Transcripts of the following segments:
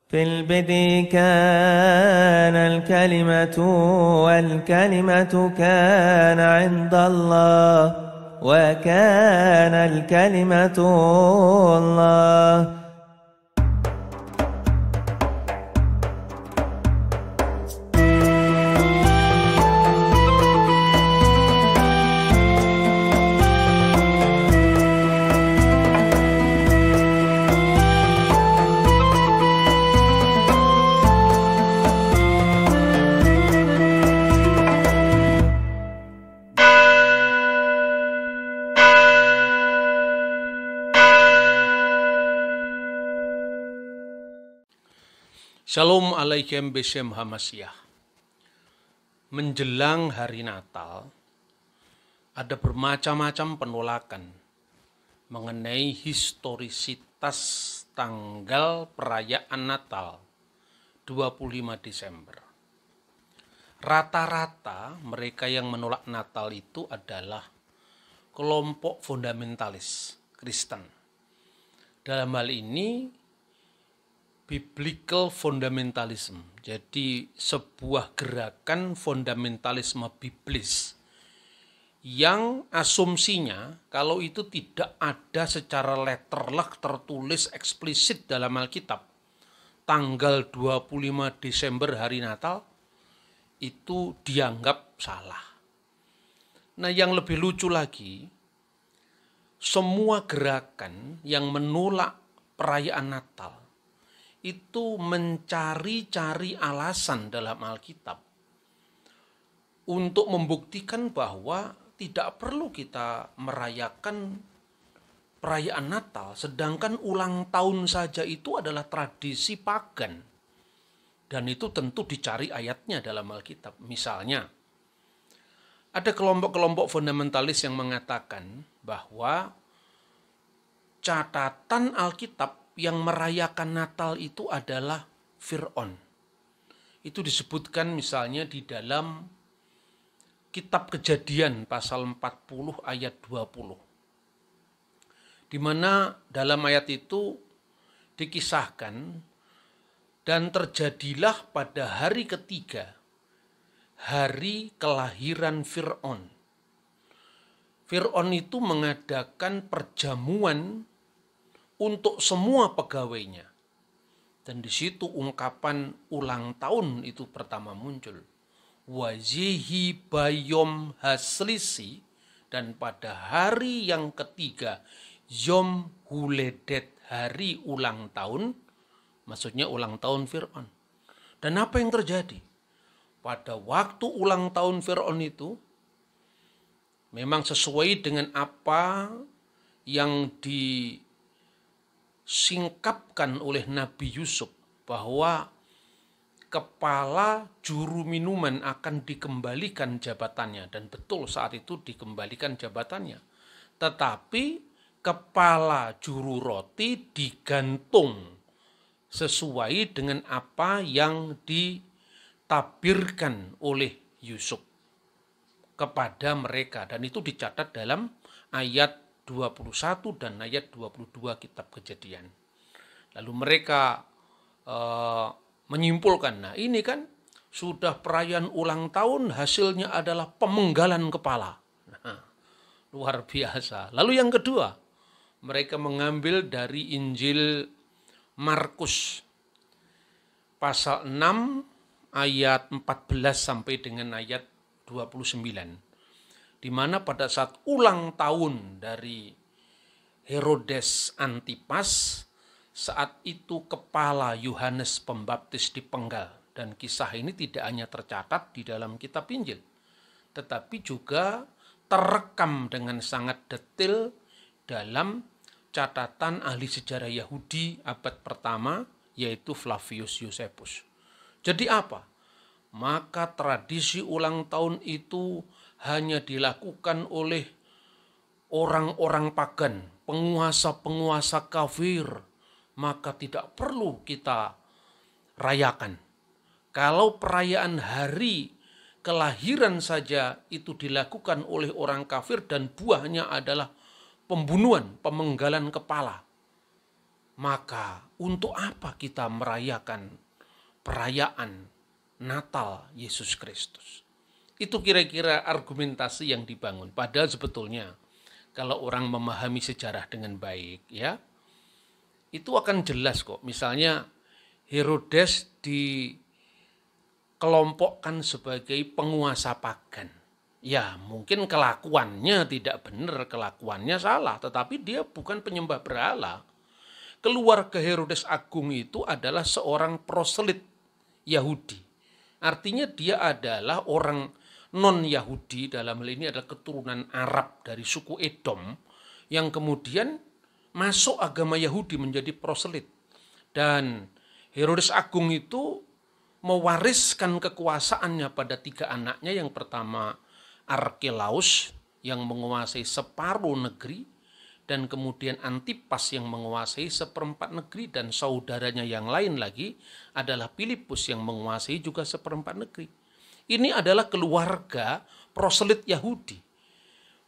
في البدء كان الكلمة والكلمة كان عند الله وكان الكلمة الله. Shalom alaikum beshem hamasyah. Menjelang hari Natal, ada bermacam-macam penolakan mengenai historisitas tanggal perayaan Natal 25 Desember. Rata-rata mereka yang menolak Natal itu adalah kelompok fundamentalis Kristen. Dalam hal ini biblical fundamentalism, jadi sebuah gerakan fundamentalisme biblis yang asumsinya kalau itu tidak ada secara letterlek tertulis eksplisit dalam Alkitab, tanggal 25 Desember hari Natal itu dianggap salah. Nah, yang lebih lucu lagi, semua gerakan yang menolak perayaan Natal itu mencari-cari alasan dalam Alkitab untuk membuktikan bahwa tidak perlu kita merayakan perayaan Natal, sedangkan ulang tahun saja itu adalah tradisi pagan. Dan itu tentu dicari ayatnya dalam Alkitab. Misalnya, ada kelompok-kelompok fundamentalis yang mengatakan bahwa catatan Alkitab yang merayakan Natal itu adalah Fir'aun. Itu disebutkan misalnya di dalam kitab Kejadian pasal 40 ayat 20. Di mana dalam ayat itu dikisahkan, dan terjadilah pada hari ketiga, hari kelahiran Fir'aun. Fir'aun itu mengadakan perjamuan untuk semua pegawainya. Dan di situ ungkapan ulang tahun itu pertama muncul. Wajihi bayom haslisi, dan pada hari yang ketiga, Yom Huledet, hari ulang tahun, maksudnya ulang tahun Fir'aun. Dan apa yang terjadi? Pada waktu ulang tahun Fir'aun itu, memang sesuai dengan apa yang disingkapkan oleh Nabi Yusuf, bahwa kepala juru minuman akan dikembalikan jabatannya, dan betul saat itu dikembalikan jabatannya. Tetapi kepala juru roti digantung sesuai dengan apa yang ditabirkan oleh Yusuf kepada mereka, dan itu dicatat dalam ayat 21 dan ayat 22 kitab Kejadian. Lalu mereka menyimpulkan, nah ini kan sudah perayaan ulang tahun, hasilnya adalah pemenggalan kepala. Nah, luar biasa. Lalu yang kedua, mereka mengambil dari Injil Markus pasal 6 ayat 14 sampai dengan ayat 29. Di mana pada saat ulang tahun dari Herodes Antipas, saat itu kepala Yohanes Pembaptis dipenggal. Dan kisah ini tidak hanya tercatat di dalam kitab Injil, tetapi juga terekam dengan sangat detail dalam catatan ahli sejarah Yahudi abad pertama, yaitu Flavius Josephus. Jadi apa? Maka tradisi ulang tahun itu hanya dilakukan oleh orang-orang pagan, penguasa-penguasa kafir, maka tidak perlu kita rayakan. Kalau perayaan hari kelahiran saja itu dilakukan oleh orang kafir dan buahnya adalah pembunuhan, pemenggalan kepala, Maka untuk apa kita merayakan perayaan Natal Yesus Kristus? Itu kira-kira argumentasi yang dibangun. Padahal sebetulnya kalau orang memahami sejarah dengan baik, ya, itu akan jelas kok. Misalnya Herodes dikelompokkan sebagai penguasa pagan. Ya, mungkin kelakuannya tidak benar, kelakuannya salah, tetapi dia bukan penyembah berhala. Keluarga Herodes Agung itu adalah seorang proselit Yahudi. Artinya dia adalah orang non-Yahudi, dalam hal ini adalah keturunan Arab dari suku Edom, yang kemudian masuk agama Yahudi menjadi proselit. Dan Herodes Agung itu mewariskan kekuasaannya pada 3 anaknya. Yang pertama Arkelaus yang menguasai separuh negeri, dan kemudian Antipas yang menguasai 1/4 negeri, dan saudaranya yang lain lagi adalah Filipus yang menguasai juga 1/4 negeri. Ini adalah keluarga proselit Yahudi.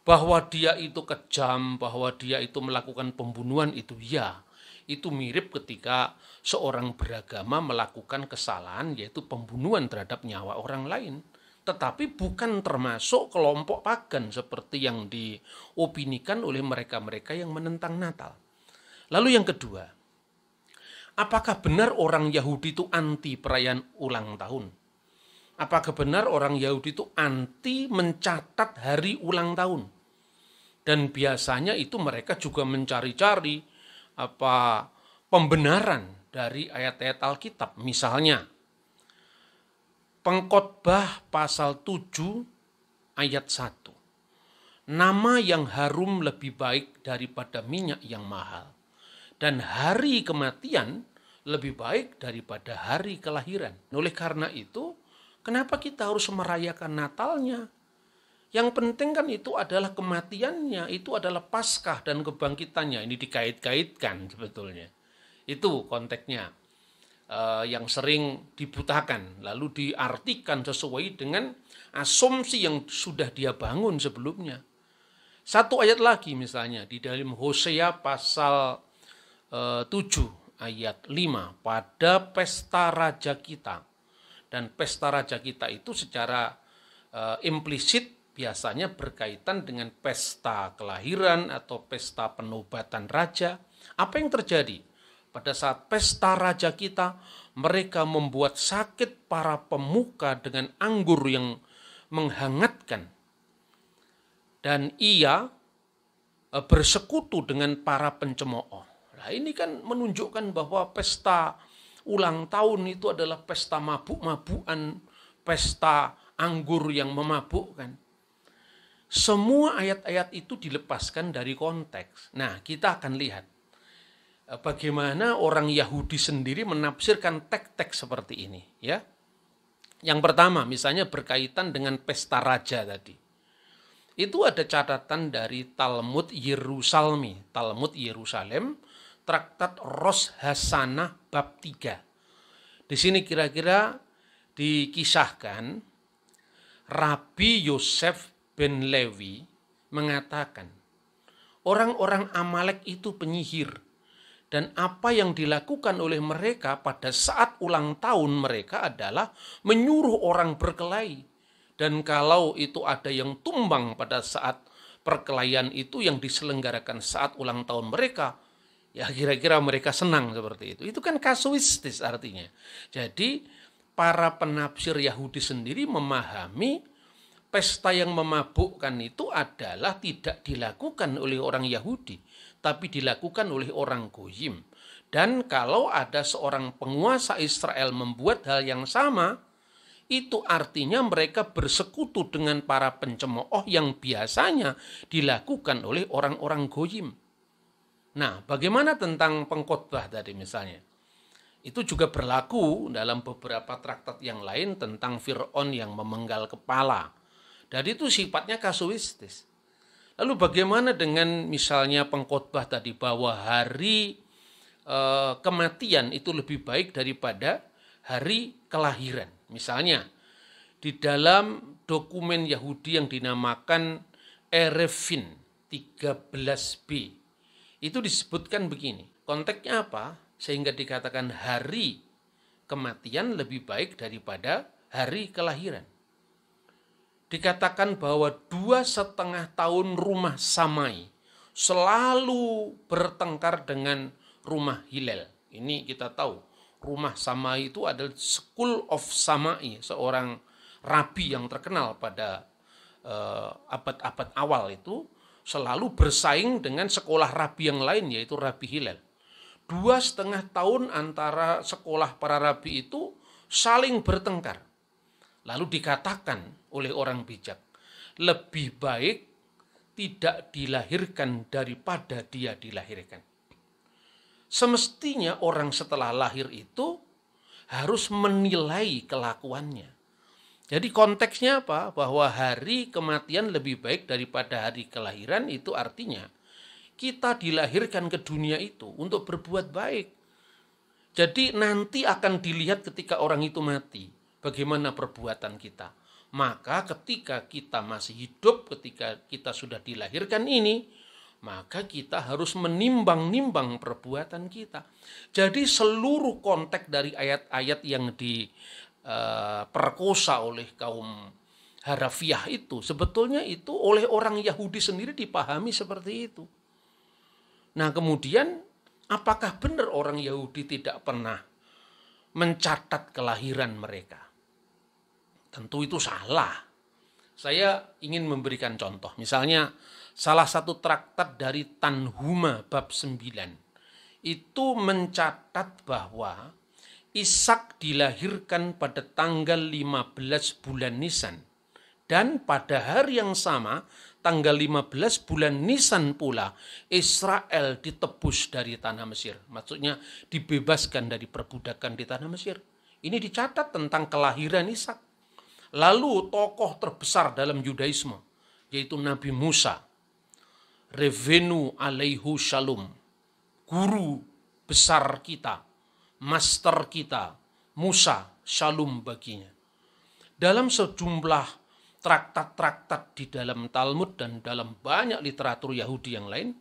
Bahwa dia itu kejam, bahwa dia itu melakukan pembunuhan, itu ya. Itu mirip ketika seorang beragama melakukan kesalahan, yaitu pembunuhan terhadap nyawa orang lain. Tetapi bukan termasuk kelompok pagan seperti yang diopinikan oleh mereka-mereka yang menentang Natal. Lalu yang kedua, apakah benar orang Yahudi itu anti perayaan ulang tahun? Apakah benar orang Yahudi itu anti mencatat hari ulang tahun? Dan biasanya itu mereka juga mencari-cari pembenaran dari ayat-ayat Alkitab. Misalnya, Pengkhotbah pasal 7 ayat 1. Nama yang harum lebih baik daripada minyak yang mahal. Dan hari kematian lebih baik daripada hari kelahiran. Oleh karena itu, kenapa kita harus merayakan Natalnya? Yang penting kan itu adalah kematiannya, itu adalah Paskah dan kebangkitannya. Ini dikait-kaitkan sebetulnya. Itu konteksnya. Yang sering dibutakan, lalu diartikan sesuai dengan asumsi yang sudah dia bangun sebelumnya. Satu ayat lagi misalnya, di dalam Hosea pasal 7 ayat 5, pada pesta raja kita. Dan pesta raja kita itu secara implisit biasanya berkaitan dengan pesta kelahiran atau pesta penobatan raja. Apa yang terjadi? Pada saat pesta raja kita, mereka membuat sakit para pemuka dengan anggur yang menghangatkan. Dan ia bersekutu dengan para pencemooh. Nah, ini kan menunjukkan bahwa pesta ulang tahun itu adalah pesta mabuk-mabukan, pesta anggur yang memabukkan. Semua ayat-ayat itu dilepaskan dari konteks. Nah, kita akan lihat bagaimana orang Yahudi sendiri menafsirkan teks-teks seperti ini, ya. Yang pertama, misalnya berkaitan dengan pesta raja tadi. Itu ada catatan dari Talmud Yerusalem, Traktat Rosh Hashanah bab 3. Di sini kira-kira dikisahkan Rabi Yosef ben Lewi mengatakan, orang-orang Amalek itu penyihir. Dan apa yang dilakukan oleh mereka pada saat ulang tahun mereka adalah menyuruh orang berkelahi. Dan kalau itu ada yang tumbang pada saat perkelahian itu yang diselenggarakan saat ulang tahun mereka, ya kira-kira mereka senang seperti itu. Itu kan kasuistis artinya. Jadi para penafsir Yahudi sendiri memahami pesta yang memabukkan itu adalah tidak dilakukan oleh orang Yahudi, tapi dilakukan oleh orang Goyim. Dan kalau ada seorang penguasa Israel membuat hal yang sama, itu artinya mereka bersekutu dengan para pencemooh yang biasanya dilakukan oleh orang-orang Goyim. Nah, bagaimana tentang pengkhotbah tadi misalnya? Itu juga berlaku dalam beberapa traktat yang lain tentang Fir'aun yang memenggal kepala. Dan itu sifatnya kasuistis. Lalu bagaimana dengan misalnya pengkhotbah tadi bahwa hari kematian itu lebih baik daripada hari kelahiran. Misalnya di dalam dokumen Yahudi yang dinamakan Erevin 13b itu disebutkan begini. Konteksnya apa? Sehingga dikatakan hari kematian lebih baik daripada hari kelahiran. Dikatakan bahwa 2,5 tahun rumah Samai selalu bertengkar dengan rumah Hillel. Ini kita tahu, rumah Samai itu adalah School of Samai, seorang rabi yang terkenal pada abad-abad awal itu, selalu bersaing dengan sekolah rabi yang lain, yaitu Rabi Hillel. 2,5 tahun antara sekolah para rabi itu saling bertengkar. Lalu dikatakan oleh orang bijak, lebih baik tidak dilahirkan daripada dia dilahirkan. Semestinya orang setelah lahir itu harus menilai kelakuannya. Jadi konteksnya apa? Bahwa hari kematian lebih baik daripada hari kelahiran, itu artinya kita dilahirkan ke dunia itu untuk berbuat baik. Jadi nanti akan dilihat ketika orang itu mati, bagaimana perbuatan kita. Maka ketika kita masih hidup, ketika kita sudah dilahirkan ini, maka kita harus menimbang-nimbang perbuatan kita. Jadi seluruh konteks dari ayat-ayat yang diperkosa oleh kaum harafiah itu, sebetulnya itu oleh orang Yahudi sendiri dipahami seperti itu. Nah kemudian, apakah benar orang Yahudi tidak pernah mencatat kelahiran mereka? Tentu itu salah. Saya ingin memberikan contoh. Misalnya salah satu traktat dari Tanhuma bab 9 itu mencatat bahwa Ishak dilahirkan pada tanggal 15 bulan Nisan. Dan pada hari yang sama, tanggal 15 bulan Nisan pula, Israel ditebus dari tanah Mesir. Maksudnya dibebaskan dari perbudakan di tanah Mesir. Ini dicatat tentang kelahiran Ishak. Lalu tokoh terbesar dalam Yudaisme, yaitu Nabi Musa, Revenu alaihu shalom, guru besar kita, master kita, Musa, shalom baginya. Dalam sejumlah traktat-traktat di dalam Talmud dan dalam banyak literatur Yahudi yang lain,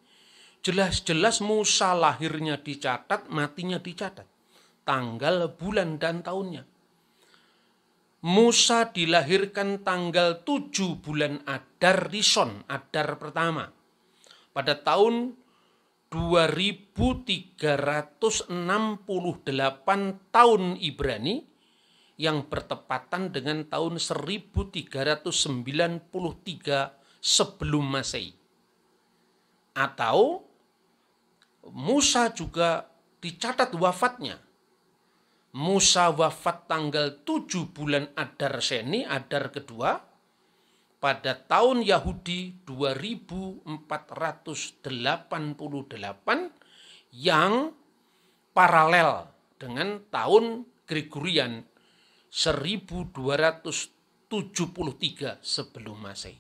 jelas-jelas Musa lahirnya dicatat, matinya dicatat, tanggal, bulan, dan tahunnya. Musa dilahirkan tanggal 7 bulan Adar Rishon, Adar pertama, pada tahun 2368 tahun Ibrani, yang bertepatan dengan tahun 1393 sebelum Masehi. Atau Musa juga dicatat wafatnya. Musa wafat tanggal 7 bulan Adar Seni, Adar kedua, pada tahun Yahudi 2488 yang paralel dengan tahun Gregorian 1273 sebelum Masehi.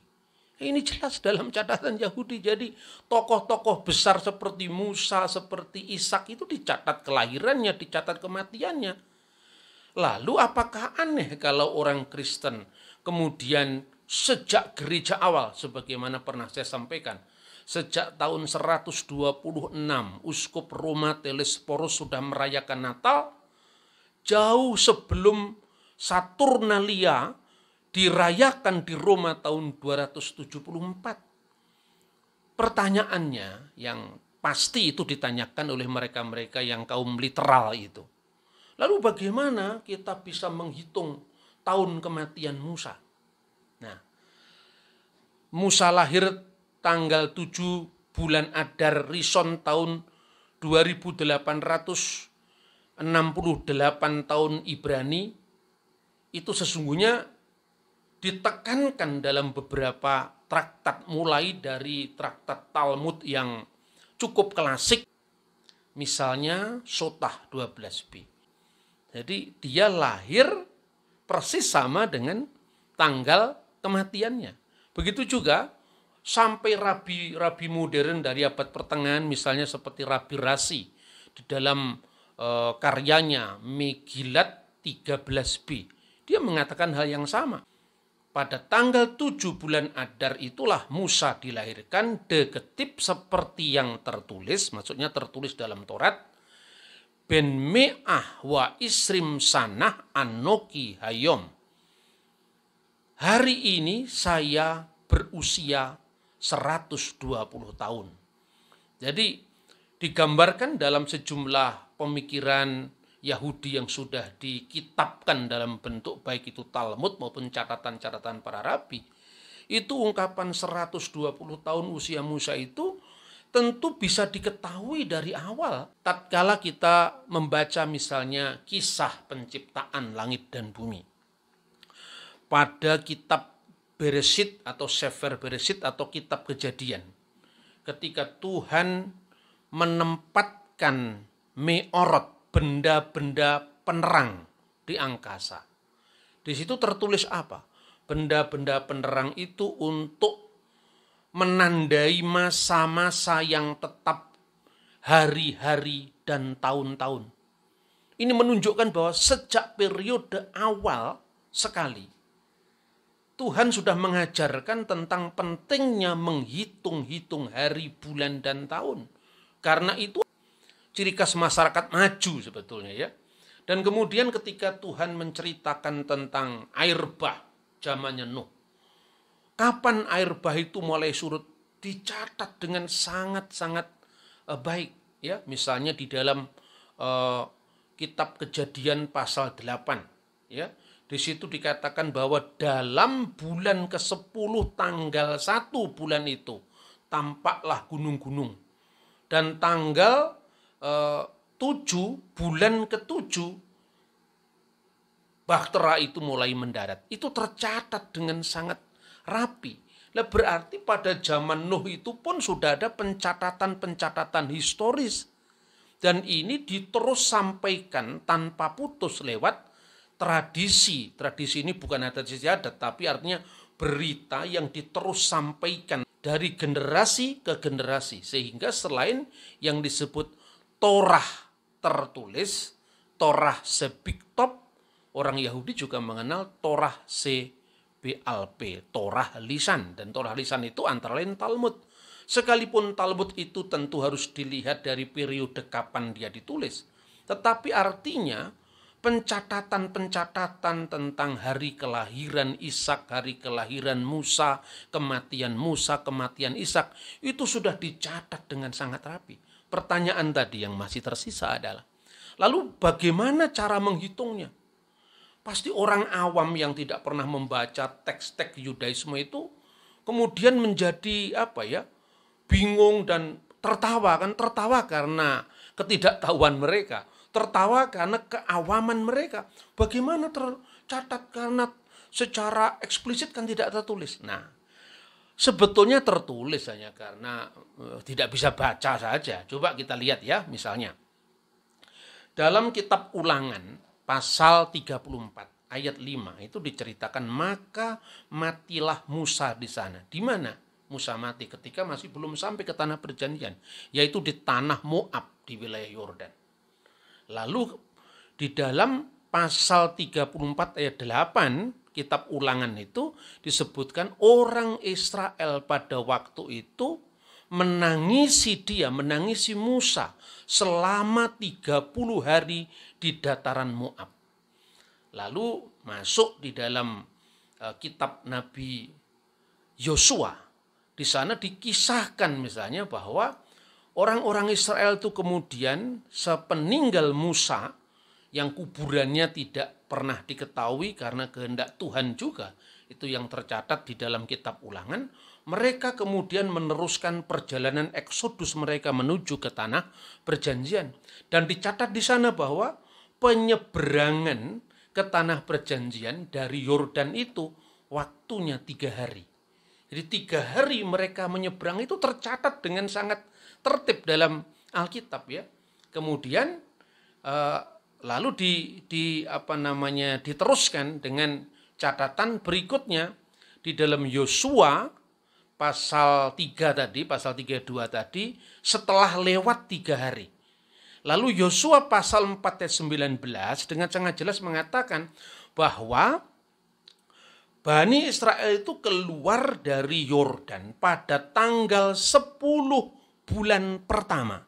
Ini jelas dalam catatan Yahudi. Jadi tokoh-tokoh besar seperti Musa, seperti Ishak itu dicatat kelahirannya, dicatat kematiannya. Lalu apakah aneh kalau orang Kristen kemudian sejak gereja awal, sebagaimana pernah saya sampaikan, sejak tahun 126 Uskup Roma Telesporus sudah merayakan Natal, jauh sebelum Saturnalia dirayakan di Roma tahun 274. Pertanyaannya yang pasti itu ditanyakan oleh mereka-mereka yang kaum literal itu. Lalu bagaimana kita bisa menghitung tahun kematian Musa? Nah, Musa lahir tanggal 7 bulan Adar Rishon tahun 2868 tahun Ibrani. Itu sesungguhnya ditekankan dalam beberapa traktat, mulai dari traktat Talmud yang cukup klasik, misalnya Sotah 12b. Jadi dia lahir persis sama dengan tanggal kematiannya. Begitu juga sampai rabi-rabi modern dari abad pertengahan, misalnya seperti Rabi Rasi di dalam karyanya Megilat 13b. Dia mengatakan hal yang sama. pada tanggal 7 bulan Adar itulah Musa dilahirkan, deketip seperti yang tertulis, maksudnya tertulis dalam Taurat, ben me'ah wa isrim sanah anoki hayom. Hari ini saya berusia 120 tahun. Jadi digambarkan dalam sejumlah pemikiran Yahudi yang sudah dikitabkan dalam bentuk baik itu Talmud maupun catatan-catatan para rabi. Itu ungkapan 120 tahun usia Musa itu tentu bisa diketahui dari awal. Tatkala kita membaca misalnya kisah penciptaan langit dan bumi. Pada kitab Bereshit atau Sefer Bereshit atau kitab Kejadian. Ketika Tuhan menempatkan meorot, benda-benda penerang di angkasa. Di situ tertulis apa? Benda-benda penerang itu untuk menandai masa-masa yang tetap, hari-hari dan tahun-tahun. Ini menunjukkan bahwa sejak periode awal sekali, Tuhan sudah mengajarkan tentang pentingnya menghitung-hitung hari, bulan, dan tahun. Karena itu ciri khas masyarakat maju sebetulnya ya. Dan kemudian ketika Tuhan menceritakan tentang air bah zamannya Nuh. Kapan air bah itu mulai surut? Dicatat dengan sangat-sangat baik. Ya, misalnya di dalam kitab Kejadian pasal 8. Ya, di situ dikatakan bahwa dalam bulan ke-10 tanggal 1 bulan itu tampaklah gunung-gunung. Dan tanggal 7 bulan ke-7 bahtera itu mulai mendarat. Itu tercatat dengan sangat rapi. Nah, berarti pada zaman Nuh itu pun sudah ada pencatatan-pencatatan historis. Dan ini diterus sampaikan tanpa putus lewat tradisi. Tradisi ini bukan adat istiadat, tapi artinya berita yang diterus sampaikan dari generasi ke generasi. Sehingga selain yang disebut Torah tertulis, Torah sebiktop, orang Yahudi juga mengenal Torah sebalp, Torah lisan. Dan Torah lisan itu antara lain Talmud. Sekalipun Talmud itu tentu harus dilihat dari periode kapan dia ditulis. Tetapi artinya pencatatan-pencatatan tentang hari kelahiran Ishak, hari kelahiran Musa, kematian Ishak, itu sudah dicatat dengan sangat rapi. Pertanyaan tadi yang masih tersisa adalah, lalu bagaimana cara menghitungnya? Pasti orang awam yang tidak pernah membaca teks-teks Yudaisme itu kemudian menjadi bingung dan tertawa karena ketidaktahuan mereka. Tertawa karena keawaman mereka. Bagaimana tercatat karena secara eksplisit kan tidak tertulis. Nah, sebetulnya tertulis hanya karena tidak bisa baca saja. Coba kita lihat ya, misalnya. Dalam kitab Ulangan pasal 34 ayat 5 itu diceritakan, maka matilah Musa di sana. Di mana Musa mati? Ketika masih belum sampai ke tanah perjanjian, yaitu di tanah Moab di wilayah Yordan. Lalu di dalam pasal 34 ayat 8 kitab Ulangan itu disebutkan orang Israel pada waktu itu menangisi Musa selama 30 hari di dataran Moab. Lalu masuk di dalam kitab Nabi Yosua. Di sana dikisahkan misalnya bahwa orang-orang Israel itu kemudian sepeninggal Musa yang kuburannya tidak pernah diketahui karena kehendak Tuhan juga, itu yang tercatat di dalam kitab Ulangan, mereka kemudian meneruskan perjalanan eksodus mereka menuju ke tanah perjanjian. Dan dicatat di sana bahwa penyeberangan ke tanah perjanjian dari Yordan itu waktunya 3 hari. Jadi 3 hari mereka menyeberang itu tercatat dengan sangat tertib dalam Alkitab ya. Kemudian lalu diteruskan dengan catatan berikutnya di dalam Yosua pasal 3 tadi, pasal 32 tadi, setelah lewat 3 hari. Lalu Yosua pasal 4 ayat 19 dengan sangat jelas mengatakan bahwa Bani Israel itu keluar dari Yordan pada tanggal 10 bulan pertama.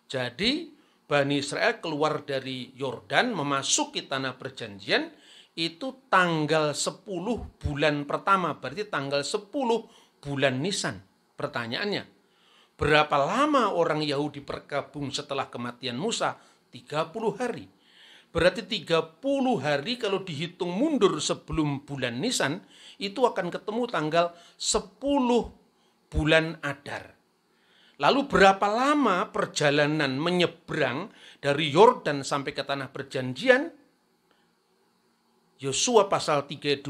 Jadi Bani Israel keluar dari Yordan memasuki tanah perjanjian itu tanggal 10 bulan pertama, berarti tanggal 10 bulan Nisan. Pertanyaannya, berapa lama orang Yahudi berkabung setelah kematian Musa? 30 hari. Berarti 30 hari kalau dihitung mundur sebelum bulan Nisan, itu akan ketemu tanggal 10 bulan Adar. Lalu berapa lama perjalanan menyeberang dari Yordan sampai ke tanah perjanjian? Yosua pasal 32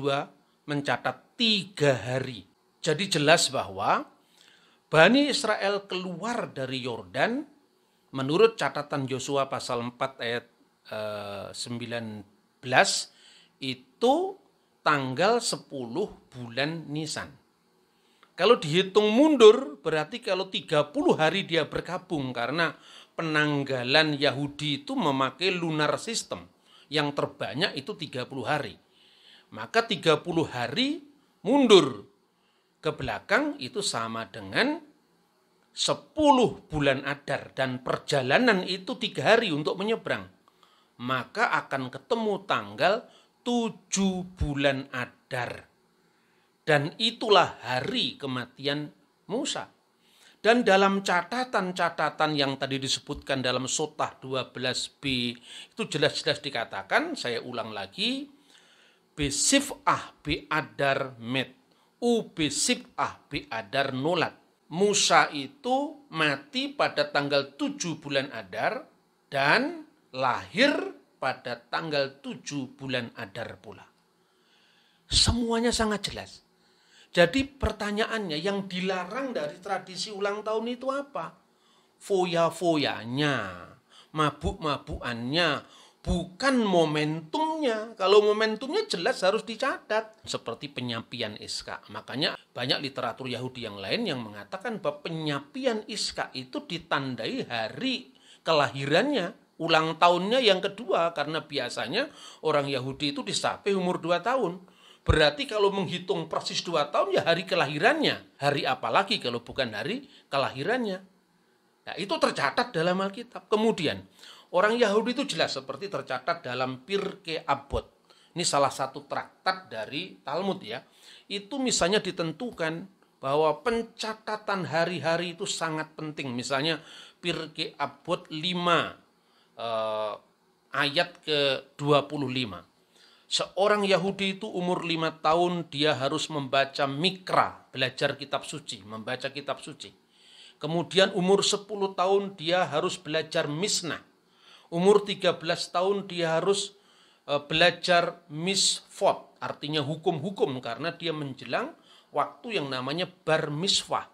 mencatat 3 hari. Jadi jelas bahwa Bani Israel keluar dari Yordan menurut catatan Yosua pasal 4 ayat 19 itu tanggal 10 bulan Nisan. Kalau dihitung mundur berarti kalau 30 hari dia bergabung karena penanggalan Yahudi itu memakai lunar system. Yang terbanyak itu 30 hari. Maka 30 hari mundur ke belakang itu sama dengan 10 bulan Adar. Dan perjalanan itu 3 hari untuk menyeberang. Maka akan ketemu tanggal 7 bulan Adar. Dan itulah hari kematian Musa. Dan dalam catatan-catatan yang tadi disebutkan dalam Sotah 12b, itu jelas-jelas dikatakan, saya ulang lagi, Besif'ah Be'adar met, Ubesif'ah Be'adar nolat. Musa itu mati pada tanggal 7 bulan Adar dan lahir pada tanggal 7 bulan Adar pula. Semuanya sangat jelas. Jadi pertanyaannya, yang dilarang dari tradisi ulang tahun itu apa? Foya-foyanya, mabuk-mabukannya, bukan momentumnya. Kalau momentumnya jelas harus dicatat. Seperti penyapian Iska. Makanya banyak literatur Yahudi yang lain yang mengatakan bahwa penyapian Iska itu ditandai hari kelahirannya. Ulang tahunnya yang kedua, karena biasanya orang Yahudi itu disapi umur 2 tahun. Berarti kalau menghitung persis 2 tahun ya hari kelahirannya. Hari apa lagi kalau bukan hari kelahirannya. Nah, itu tercatat dalam Alkitab. Kemudian orang Yahudi itu jelas seperti tercatat dalam Pirkei Avot. Ini salah satu traktat dari Talmud ya. Itu misalnya ditentukan bahwa pencatatan hari-hari itu sangat penting. Misalnya Pirkei Avot 5 ayat ke-25. Seorang Yahudi itu umur 5 tahun dia harus membaca Mikra, belajar kitab suci, membaca kitab suci. Kemudian umur 10 tahun dia harus belajar Misnah. Umur 13 tahun dia harus belajar Misfot, artinya hukum-hukum, karena dia menjelang waktu yang namanya bar miswah.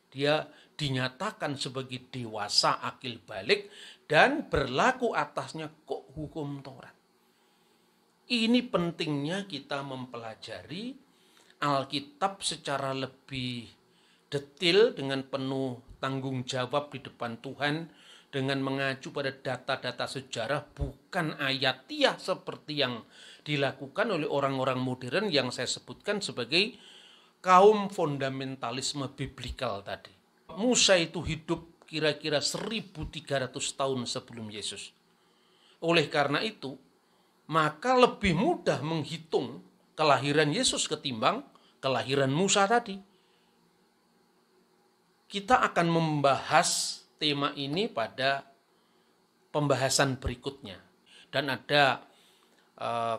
Dia dinyatakan sebagai dewasa akil balik dan berlaku atasnya kok hukum Taurat. Ini pentingnya kita mempelajari Alkitab secara lebih detail dengan penuh tanggung jawab di depan Tuhan dengan mengacu pada data-data sejarah, bukan ayatiah seperti yang dilakukan oleh orang-orang modern yang saya sebutkan sebagai kaum fundamentalisme biblikal tadi. Musa itu hidup kira-kira 1300 tahun sebelum Yesus. Oleh karena itu, maka lebih mudah menghitung kelahiran Yesus ketimbang kelahiran Musa tadi. Kita akan membahas tema ini pada pembahasan berikutnya. Dan ada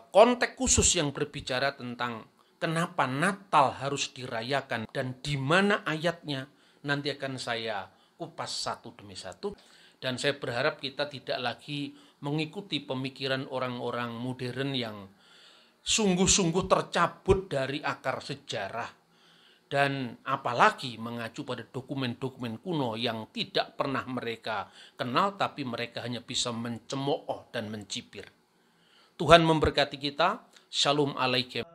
konteks khusus yang berbicara tentang kenapa Natal harus dirayakan dan di mana ayatnya. Nanti akan saya kupas satu demi satu. Dan saya berharap kita tidak lagi mengikuti pemikiran orang-orang modern yang sungguh-sungguh tercabut dari akar sejarah. Dan apalagi mengacu pada dokumen-dokumen kuno yang tidak pernah mereka kenal, tapi mereka hanya bisa mencemooh dan mencibir. Tuhan memberkati kita. Shalom alaikum.